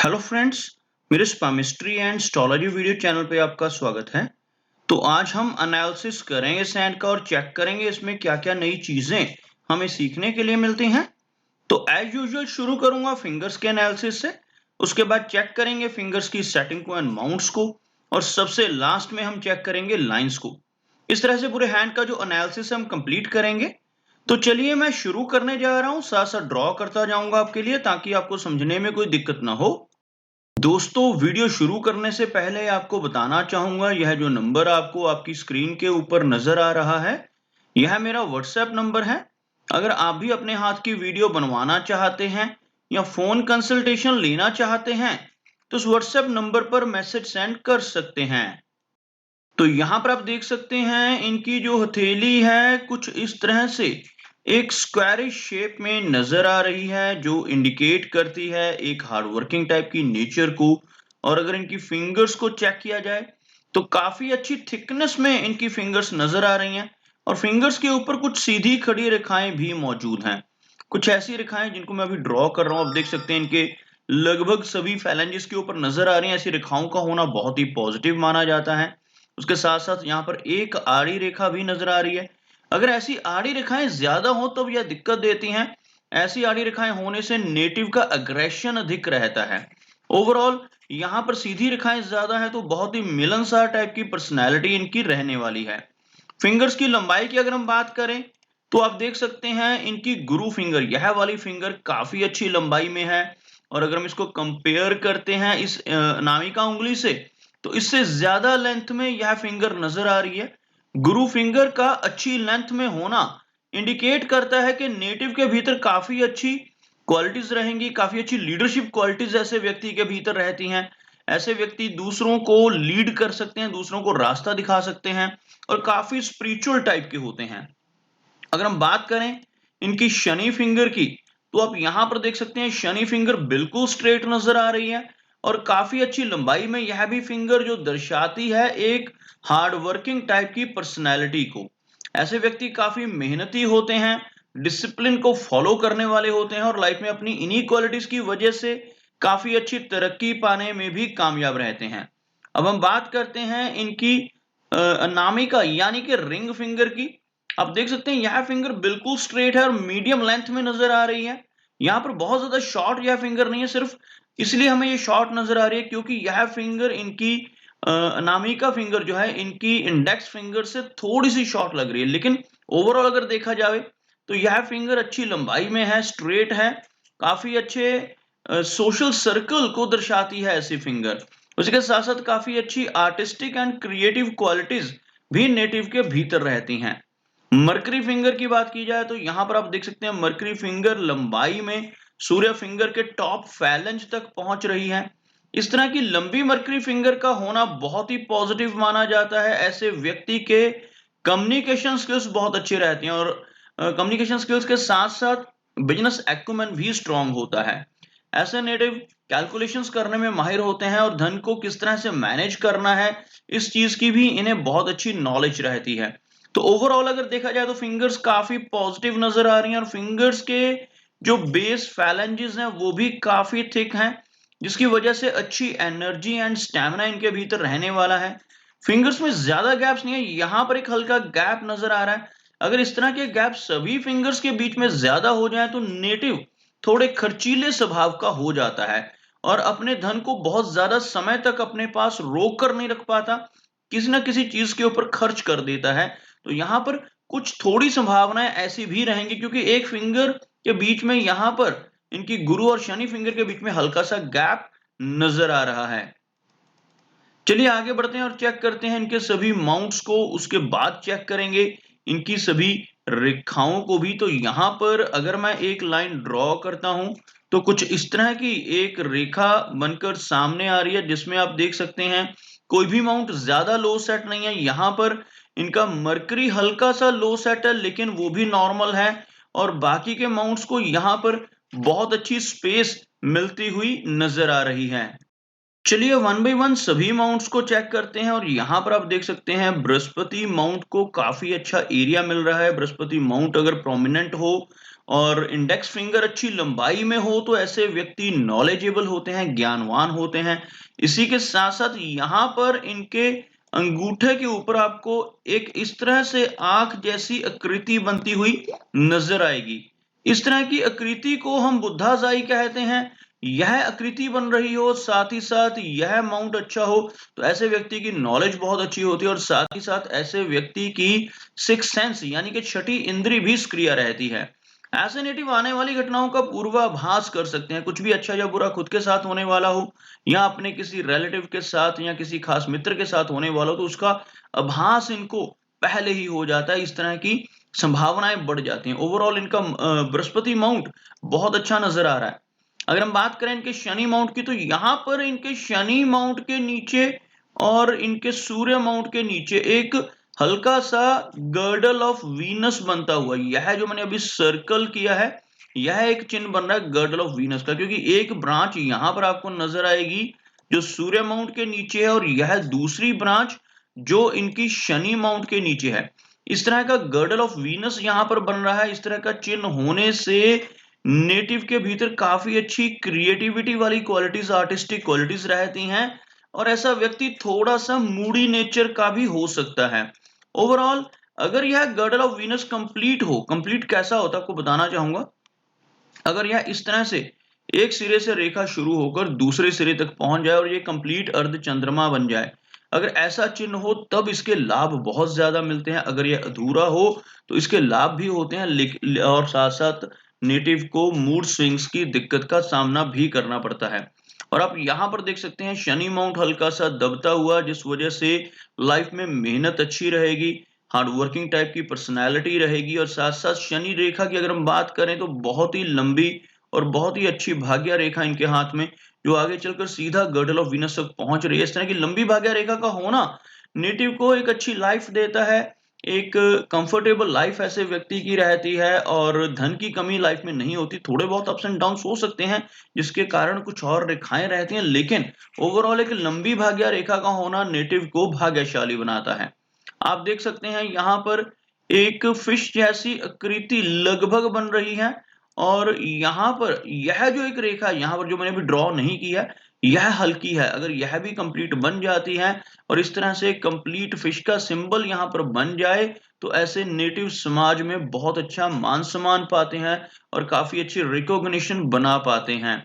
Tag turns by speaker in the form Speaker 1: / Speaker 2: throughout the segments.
Speaker 1: Hello friends, मेरे स्पामिस्ट्री and astrology video channel पे आपका स्वागत है। तो आज हम एनालिसिस करेंगे सैंड का और चेक करेंगे इसमें क्या-क्या नई चीजें हमें सीखने के लिए मिलती हैं। तो एज यूजुअल शुरू करूंगा फिंगर्स के एनालिसिस से, उसके बाद चेक करेंगे फिंगर्स की सेटिंग को एंड माउंट्स को, और सबसे लास्ट में हम चेक करेंगे लाइंस को। इस तरह से पूरे हैंड का जो एनालिसिस हम कंप्लीट करेंगे। तो चलिए मैं शुरू करने जा रहा हूँ, साथ साथ ड्रॉ करता जाऊंगा आपके लिए ताकि आपको समझने में कोई दिक्कत ना हो। दोस्तों, वीडियो शुरू करने से पहले आपको बताना चाहूंगा, यह जो नंबर आपको आपकी स्क्रीन के ऊपर नजर आ रहा है, यह मेरा व्हाट्सएप नंबर है। अगर आप भी अपने हाथ की वीडियो बनवाना चाहते हैं या फोन कंसल्टेशन लेना चाहते हैं तो उस व्हाट्सएप नंबर पर मैसेज सेंड कर सकते हैं। तो यहाँ पर आप देख सकते हैं इनकी जो हथेली है कुछ इस तरह से एक स्क्वायरिश शेप में नजर आ रही है, जो इंडिकेट करती है एक हार्ड वर्किंग टाइप की नेचर को। और अगर इनकी फिंगर्स को चेक किया जाए तो काफी अच्छी थिकनेस में इनकी फिंगर्स नजर आ रही हैं, और फिंगर्स के ऊपर कुछ सीधी खड़ी रेखाएं भी मौजूद हैं। कुछ ऐसी रेखाएं जिनको मैं अभी ड्रॉ कर रहा हूं, आप देख सकते हैं इनके लगभग सभी फैलेंजेस के ऊपर नजर आ रही हैं। ऐसी रेखाओं का होना बहुत ही पॉजिटिव माना जाता है। उसके साथ साथ यहाँ पर एक आड़ी रेखा भी नजर आ रही है। अगर ऐसी आड़ी रेखाएं ज्यादा हो तो यह दिक्कत देती हैं। ऐसी आड़ी रेखाएं होने से नेटिव का अग्रेशन अधिक रहता है। ओवरऑल यहाँ पर सीधी रेखाएं ज्यादा है तो बहुत ही मिलनसार टाइप की पर्सनैलिटी इनकी रहने वाली है। फिंगर्स की लंबाई की अगर हम बात करें तो आप देख सकते हैं इनकी गुरु फिंगर, यह वाली फिंगर काफी अच्छी लंबाई में है। और अगर हम इसको कंपेयर करते हैं इस नामिका उंगली से, तो इससे ज्यादा लेंथ में यह फिंगर नजर आ रही है। गुरु फिंगर का अच्छी लेंथ में होना इंडिकेट करता है कि नेटिव के भीतर काफी अच्छी क्वालिटीज रहेंगी, काफी अच्छी लीडरशिप क्वालिटीज ऐसे व्यक्ति के भीतर रहती हैं। ऐसे व्यक्ति दूसरों को लीड कर सकते हैं, दूसरों को रास्ता दिखा सकते हैं, और काफी स्पिरिचुअल टाइप के होते हैं। अगर हम बात करें इनकी शनि फिंगर की, तो आप यहां पर देख सकते हैं शनि फिंगर बिल्कुल स्ट्रेट नजर आ रही है, और काफी अच्छी लंबाई में यह भी फिंगर जो दर्शाती है एक हार्ड वर्किंग टाइप की पर्सनैलिटी को। ऐसे व्यक्ति काफी मेहनती होते हैं, डिसिप्लिन को फॉलो करने वाले होते हैं, और लाइफ में अपनी इन्हीं क्वालिटीज की वजह से काफी अच्छी तरक्की पाने में भी कामयाब रहते हैं। अब हम बात करते हैं इनकी अनामिका यानी कि रिंग फिंगर की। आप देख सकते हैं यह फिंगर बिल्कुल स्ट्रेट है और मीडियम लेंथ में नजर आ रही है। यहाँ पर बहुत ज्यादा शॉर्ट यह फिंगर नहीं है, सिर्फ इसलिए हमें ये शॉर्ट नजर आ रही है क्योंकि यह फिंगर इनकी अनामिका फिंगर जो है इनकी इंडेक्स फिंगर से थोड़ी सी शॉर्ट लग रही है। लेकिन ओवरऑल अगर देखा जाए तो यह फिंगर अच्छी लंबाई में है, स्ट्रेट है, काफी अच्छे सोशल सर्कल को दर्शाती है ऐसी फिंगर। उसके साथ साथ काफी अच्छी आर्टिस्टिक एंड क्रिएटिव क्वालिटीज भी नेटिव के भीतर रहती हैं। मरकरी फिंगर की बात की जाए तो यहां पर आप देख सकते हैं मरकरी फिंगर लंबाई में सूर्य फिंगर के टॉप फैलेंज तक पहुंच रही है। इस तरह की लंबी मरकरी फिंगर का होना बहुत ही पॉजिटिव माना जाता है। ऐसे व्यक्ति के कम्युनिकेशन स्किल्स बहुत अच्छी रहती हैं, और कम्युनिकेशन स्किल्स के साथ साथ बिजनेस एक्यूमेन भी स्ट्रांग होता है। ऐसे नेटिव कैलकुलेशंस करने में माहिर होते हैं, और धन को किस तरह से मैनेज करना है इस चीज की भी इन्हें बहुत अच्छी नॉलेज रहती है। तो ओवरऑल अगर देखा जाए तो फिंगर्स काफी पॉजिटिव नजर आ रही हैं, और फिंगर्स के जो बेस फैलेंजेस हैं वो भी काफी थिक हैं, जिसकी वजह से अच्छी एनर्जी एंड स्टैमिना इनके भीतर रहने वाला है। फिंगर्स में ज्यादा गैप्स नहीं है, यहाँ पर एक हल्का गैप नजर आ रहा है। अगर इस तरह के गैप सभी फिंगर्स के बीच में ज्यादा हो जाए तो नेटिव थोड़े खर्चीले स्वभाव का हो जाता है, और अपने धन को बहुत ज्यादा समय तक अपने पास रोक कर नहीं रख पाता, किसी ना किसी चीज के ऊपर खर्च कर देता है। तो यहाँ पर कुछ थोड़ी संभावनाएं ऐसी भी रहेंगी क्योंकि एक फिंगर के बीच में यहाँ पर इनकी गुरु और शनि फिंगर के बीच में हल्का सा गैप नजर आ रहा है। चलिए आगे बढ़ते हैं और चेक करते हैं इनके सभी माउंट्स को, उसके बाद चेक करेंगे इनकी सभी रेखाओं को भी। तो यहाँ पर अगर मैं एक लाइन ड्रॉ करता हूं तो कुछ इस तरह की एक रेखा बनकर सामने आ रही है, जिसमें आप देख सकते हैं कोई भी माउंट ज्यादा लो सेट नहीं है। यहाँ पर इनका मरकरी हल्का सा लो सेट है लेकिन वो भी नॉर्मल है, और बाकी के माउंट्स को यहाँ पर बहुत अच्छी स्पेस मिलती हुई नजर आ रही है। चलिए वन बाय वन सभी माउंट्स को चेक करते हैं, और यहाँ पर आप देख सकते हैं बृहस्पति माउंट को काफी अच्छा एरिया मिल रहा है। बृहस्पति माउंट अगर प्रोमिनेंट हो और इंडेक्स फिंगर अच्छी लंबाई में हो तो ऐसे व्यक्ति नॉलेजेबल होते हैं, ज्ञानवान होते हैं। इसी के साथ-साथ यहाँ पर इनके अंगूठे के ऊपर आपको एक इस तरह से आँख जैसी आकृति बनती हुई नज़र आएगी। इस तरह की आकृति को हम बुद्धाज़ाई कहते हैं। यह आकृति बन रही हो, साथ ही साथ यह माउंट अच्छा हो, तो ऐसे व्यक्ति की नॉलेज बहुत अच्छी होती है और साथ ही साथ ऐसे व्यक्ति की सिक्स्थ सेंस यानी कि छठी इंद्री भी सक्रिय रहती है। ऐसे नेटिव आने वाली घटनाओं का पूर्वाभास कर सकते हैं, कुछ भी अच्छा या बुरा खुद के साथ होने वाला हो या अपने किसी रिलेटिव के साथ या किसी खास मित्र के साथ होने वाला हो, तो उसका आभास इनको पहले ही हो जाता है। इस तरह की संभावनाएं बढ़ जाती हैं। ओवरऑल इनका बृहस्पति माउंट बहुत अच्छा नजर आ रहा है। अगर हम बात करें इनके शनि माउंट की, तो यहाँ पर इनके शनि माउंट के नीचे और इनके सूर्य माउंट के नीचे एक हल्का सा गर्डल ऑफ वीनस बनता हुआ, यह जो मैंने अभी सर्कल किया है, यह एक चिन्ह बन रहा है गर्डल ऑफ वीनस का, क्योंकि एक ब्रांच यहाँ पर आपको नजर आएगी जो सूर्य माउंट के नीचे है और यह दूसरी ब्रांच जो इनकी शनि माउंट के नीचे है। इस तरह का गर्डल ऑफ वीनस यहाँ पर बन रहा है। इस तरह का चिन्ह होने से नेटिव के भीतर काफी अच्छी क्रिएटिविटी वाली क्वालिटीज, आर्टिस्टिक क्वालिटीज रहती हैं और ऐसा व्यक्ति थोड़ा सा मूडी नेचर का भी हो सकता है। ओवरऑल अगर यह गर्डल ऑफ वीनस कंप्लीट हो, कंप्लीट कैसा होता है आपको बताना चाहूंगा। अगर यह इस तरह से एक सिरे से रेखा शुरू होकर दूसरे सिरे तक पहुंच जाए और ये कंप्लीट अर्ध चंद्रमा बन जाए, अगर ऐसा चिन्ह हो तब इसके लाभ बहुत ज्यादा मिलते हैं। अगर यह अधूरा हो तो इसके लाभ भी होते हैं और साथ साथ नेटिव को मूड स्विंग्स की दिक्कत का सामना भी करना पड़ता है। और आप यहाँ पर देख सकते हैं शनि माउंट हल्का सा दबता हुआ, जिस वजह से लाइफ में मेहनत अच्छी रहेगी, हार्ड वर्किंग टाइप की पर्सनैलिटी रहेगी और साथ साथ शनि रेखा की अगर हम बात करें तो बहुत ही लंबी और बहुत ही अच्छी भाग्य रेखा इनके हाथ में, जो आगे चलकर सीधा गर्डल ऑफ वीनस तक पहुंच रही है। इस तरह की लंबी भाग्य रेखा का होना नेटिव को एक अच्छी लाइफ देता है, एक कंफर्टेबल लाइफ ऐसे व्यक्ति की रहती है और धन की कमी लाइफ में नहीं होती। थोड़े बहुत अप्स एंड डाउन्स हो सकते हैं जिसके कारण कुछ और रेखाएं रहती हैं, लेकिन ओवरऑल एक लंबी भाग्य रेखा का होना नेटिव को भाग्यशाली बनाता है। आप देख सकते हैं यहाँ पर एक फिश जैसी आकृति लगभग बन रही है और यहाँ पर यह जो एक रेखा यहाँ पर जो मैंने अभी ड्रॉ नहीं की है, यह हल्की है। अगर यह भी कंप्लीट बन जाती है और इस तरह से कंप्लीट फिश का सिंबल यहाँ पर बन जाए, तो ऐसे नेटिव समाज में बहुत अच्छा मान सम्मान पाते हैं और काफी अच्छी रिकॉग्निशन बना पाते हैं।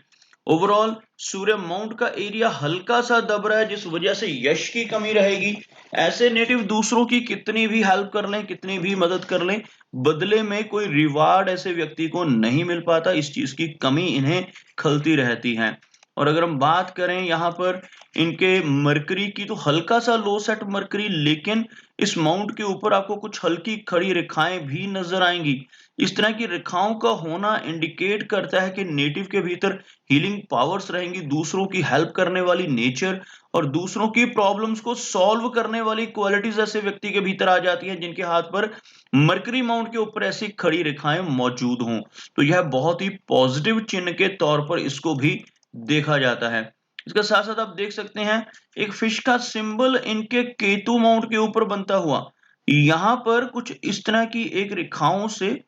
Speaker 1: ओवरऑल सूर्य माउंट का एरिया हल्का सा दब रहा है, जिस वजह से यश की कमी रहेगी। ऐसे नेटिव दूसरों की कितनी भी हेल्प कर लें, कितनी भी मदद कर लें, बदले में कोई रिवार्ड ऐसे व्यक्ति को नहीं मिल पाता। इस चीज की कमी इन्हें खलती रहती है। और अगर हम बात करें यहाँ पर इनके मरकरी की, तो हल्का सा लो सेट मरकरी, लेकिन इस माउंट के ऊपर आपको कुछ हल्की खड़ी रेखाएं भी नजर आएंगी। इस तरह की रेखाओं का होना इंडिकेट करता है कि नेटिव के भीतर हीलिंग पावर्स रहेंगी, दूसरों की हेल्प करने वाली नेचर और दूसरों की प्रॉब्लम्स को सॉल्व करने वाली क्वालिटीज ऐसे व्यक्ति के भीतर आ जाती हैं जिनके हाथ पर मरकरी माउंट के ऊपर ऐसी खड़ी रेखाएं मौजूद हों। तो यह बहुत ही पॉजिटिव चिन्ह के तौर पर इसको भी देखा जाता है। इसके साथ साथ आप देख सकते हैं एक फिश का सिंबल इनके केतु माउंट के ऊपर बनता हुआ, यहाँ पर कुछ इस तरह की एक रेखाओं से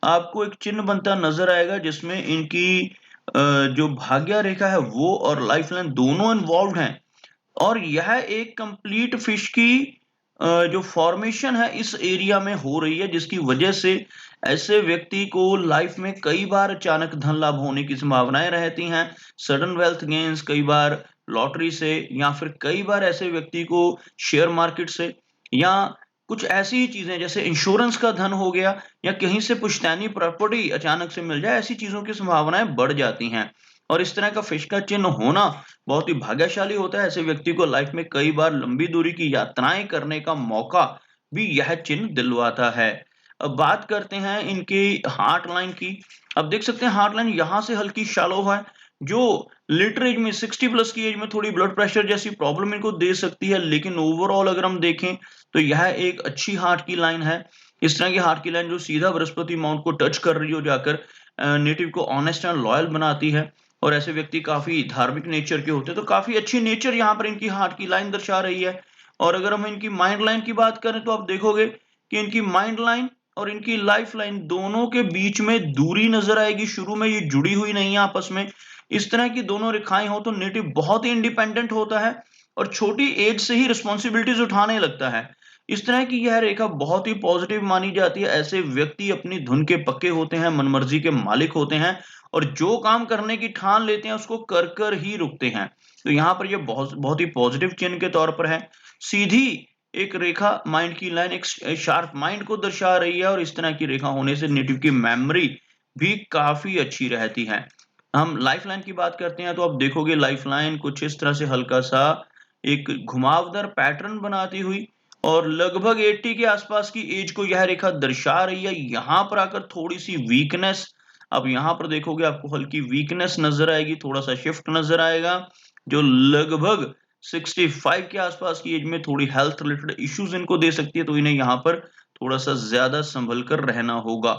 Speaker 1: आपको एक चिन्ह बनता नजर आएगा, जिसमें इनकी जो भाग्य रेखा है वो और लाइफ लाइन दोनों इन्वॉल्व हैं। और यह एक कंप्लीट फिश की जो फॉर्मेशन है इस एरिया में हो रही है, जिसकी वजह से ऐसे व्यक्ति को लाइफ में कई बार अचानक धन लाभ होने की संभावनाएं रहती हैं। सडन वेल्थ गेन्स, कई बार लॉटरी से, या फिर कई बार ऐसे व्यक्ति को शेयर मार्केट से, या कुछ ऐसी ही चीजें जैसे इंश्योरेंस का धन हो गया या कहीं से पुश्तैनी प्रॉपर्टी अचानक से मिल जाए, ऐसी चीजों की संभावनाएं बढ़ जाती हैं। और इस तरह का फिश का चिन्ह होना बहुत ही भाग्यशाली होता है। ऐसे व्यक्ति को लाइफ में कई बार लंबी दूरी की यात्राएं करने का मौका भी यह चिन्ह दिलवाता है। अब बात करते हैं इनकी हार्ट लाइन की। अब देख सकते हैं हार्ट लाइन यहाँ से हल्की शैलो है, जो लेटर एज में 60 प्लस की एज में थोड़ी ब्लड प्रेशर जैसी प्रॉब्लम इनको दे सकती है, लेकिन ओवरऑल अगर हम देखें तो यह एक अच्छी हार्ट की लाइन है। इस तरह की हार्ट की लाइन जो सीधा बृहस्पति माउंट को टच कर रही हो जाकर नेटिव को ऑनेस्ट एंड लॉयल बनाती है। और ऐसे व्यक्ति काफी धार्मिक नेचर के होते हैं, तो काफी अच्छी नेचर यहाँ पर इनकी हार्ट की लाइन दर्शा रही है। और अगर हम इनकी माइंड लाइन की बात करें तो आप देखोगे कि इनकी माइंड लाइन और इनकी लाइफ लाइन दोनों के बीच में दूरी नजर आएगी। शुरू में ये जुड़ी हुई नहीं है आपस में। इस तरह की दोनों रेखाएं हो तो नेटिव बहुत ही इंडिपेंडेंट होता है और छोटी एज से ही रिस्पॉन्सिबिलिटीज उठाने लगता है। इस तरह की यह रेखा बहुत ही पॉजिटिव मानी जाती है। ऐसे व्यक्ति अपनी धुन के पक्के होते हैं, मनमर्जी के मालिक होते हैं और जो काम करने की ठान लेते हैं उसको कर कर ही रुकते हैं। तो यहाँ पर यह बहुत बहुत ही पॉजिटिव चिन्ह के तौर पर है। सीधी एक रेखा माइंड की लाइन एक शार्प माइंड को दर्शा रही है और इस तरह की रेखा होने से नेटिव की मेमोरी भी काफी अच्छी रहती है। हम लाइफ लाइन की बात करते हैं तो आप देखोगे लाइफ लाइन कुछ इस तरह से हल्का सा एक घुमावदार पैटर्न बनाती हुई और लगभग 80 के आसपास की एज को यह रेखा दर्शा रही है। यहाँ पर आकर थोड़ी सी वीकनेस, अब यहाँ पर देखोगे आपको हल्की वीकनेस नजर आएगी, थोड़ा सा शिफ्ट नजर आएगा जो लगभग 65 के आसपास की एज में थोड़ी हेल्थ रिलेटेड इश्यूज इनको दे सकती है। तो इन्हें यहाँ पर थोड़ा सा ज्यादा संभल कर रहना होगा।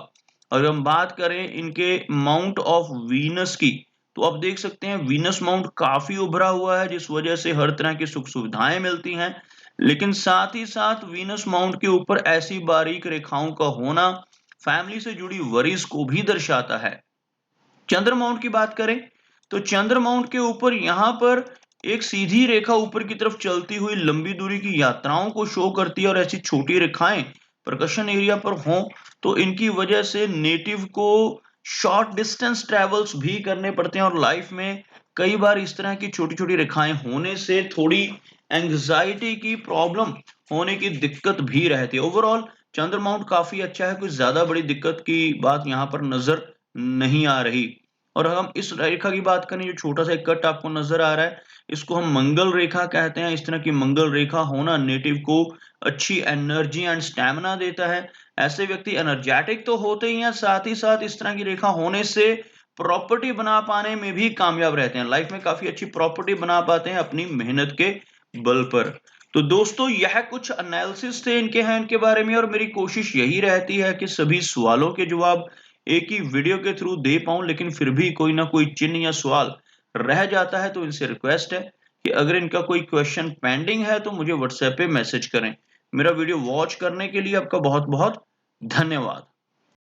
Speaker 1: अगर हम बात करें इनके माउंट ऑफ वीनस की तो आप देख सकते हैं वीनस माउंट काफी उभरा हुआ है जिस वजह से हर तरह की सुख सुविधाएं मिलती हैं। लेकिन साथ ही साथ वीनस माउंट के ऊपर ऐसी बारीक रेखाओं का होना फैमिली से जुड़ी वरीज को भी दर्शाता है। चंद्र माउंट की बात करें तो चंद्र माउंट के ऊपर यहाँ पर एक सीधी रेखा ऊपर की तरफ चलती हुई लंबी दूरी की यात्राओं को शो करती है और ऐसी छोटी रेखाएं परकशन एरिया पर हों तो इनकी वजह से नेटिव को शॉर्ट डिस्टेंस ट्रेवल्स भी करने पड़ते हैं और लाइफ में कई बार इस तरह की छोटी छोटी रेखाएं होने से थोड़ी एंग्जाइटी की प्रॉब्लम होने की दिक्कत भी रहती है। ओवरऑल चंद्र माउंट काफी अच्छा है, कुछ ज्यादा बड़ी दिक्कत की बात यहाँ पर नजर नहीं आ रही। और हम इस रेखा की बात करें जो छोटा सा एक कट आपको नजर आ रहा है इसको हम मंगल रेखा कहते हैं। इस तरह की मंगल रेखा होना नेटिव को अच्छी एनर्जी एंड स्टैमिना देता है। ऐसे व्यक्ति एनर्जेटिक तो होते ही हैं, साथ ही साथ इस तरह की रेखा होने से प्रॉपर्टी बना पाने में भी कामयाब रहते हैं। लाइफ में काफी अच्छी प्रॉपर्टी बना पाते हैं अपनी मेहनत के बल पर। तो दोस्तों यह कुछ एनालिसिस थे इनके हैंड के बारे में और मेरी कोशिश यही रहती है कि सभी सवालों के जवाब एक ही वीडियो के थ्रू दे पाऊं, लेकिन फिर भी कोई ना कोई चिन्ह या सवाल रह जाता है तो इनसे रिक्वेस्ट है कि अगर इनका कोई क्वेश्चन पेंडिंग है तो मुझे व्हाट्सएप पे मैसेज करें। मेरा वीडियो वॉच करने के लिए आपका बहुत बहुत धन्यवाद।